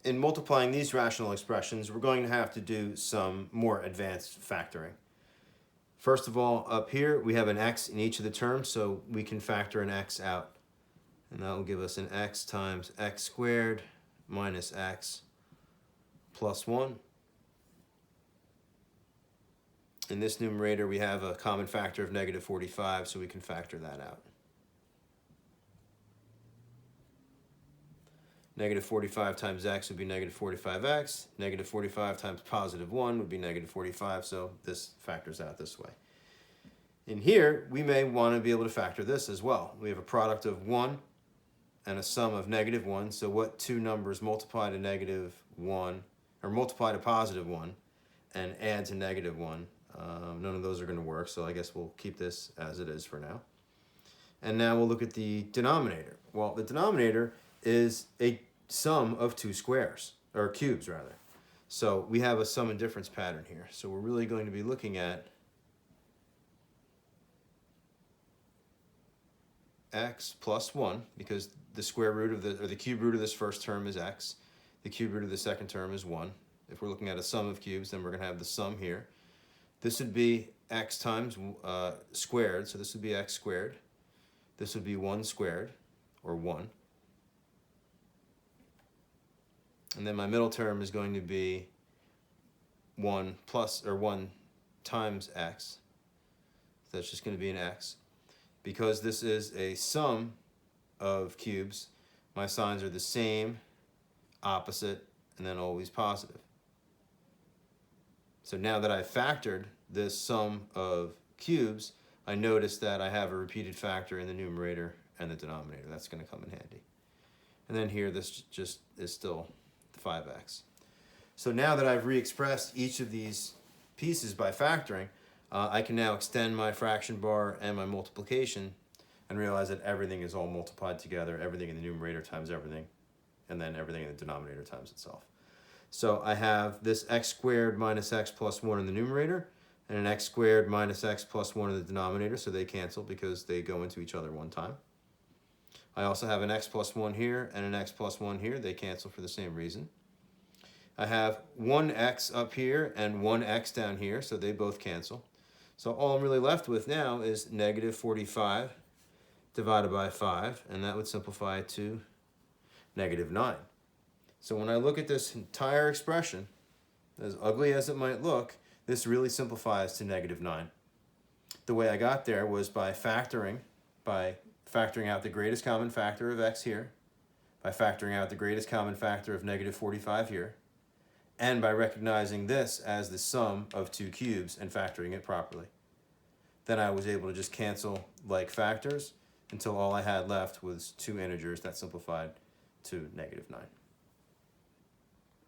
in multiplying these rational expressions, we're going to have to do some more advanced factoring. First of all, up here, we have an x in each of the terms, so we can factor an x out. And that will give us an x times x squared minus x plus 1. In this numerator, we have a common factor of negative 45, so we can factor that out. Negative 45 times x would be negative 45x. Negative 45 times positive 1 would be negative 45, so this factors out this way. In here, we may want to be able to factor this as well. We have a product of 1 and a sum of negative 1, so what two numbers multiply to negative 1, or multiply to positive 1, and add to negative 1? None of those are going to work, so I guess we'll keep this as it is for now. And now we'll look at the denominator. Well, the denominator is a sum of two squares, or cubes rather. So we have a sum and difference pattern here. So we're really going to be looking at x plus 1, because the square root of the cube root of this first term is x. The cube root of the second term is 1. If we're looking at a sum of cubes, then we're going to have the sum here. This would be x times squared, so this would be x squared. This would be 1 squared, or 1. And then my middle term is going to be 1 times x. So that's just going to be an x. Because this is a sum of cubes, my signs are the same, opposite, and then always positive. So now that I've factored this sum of cubes, I notice that I have a repeated factor in the numerator and the denominator. That's going to come in handy. And then here, this just is still 5x. So now that I've re-expressed each of these pieces by factoring, I can now extend my fraction bar and my multiplication and realize that everything is all multiplied together, everything in the numerator times everything, and then everything in the denominator times itself. So I have this x squared minus x plus 1 in the numerator, and an x squared minus x plus 1 in the denominator, so they cancel because they go into each other one time. I also have an x plus 1 here and an x plus 1 here. They cancel for the same reason. I have 1x up here and 1x down here, so they both cancel. So all I'm really left with now is negative 45 divided by 5, and that would simplify to negative 9. So when I look at this entire expression, as ugly as it might look, this really simplifies to negative 9. The way I got there was by factoring out the greatest common factor of x here, by factoring out the greatest common factor of negative 45 here, and by recognizing this as the sum of two cubes and factoring it properly. Then I was able to just cancel like factors until all I had left was two integers that simplified to negative 9.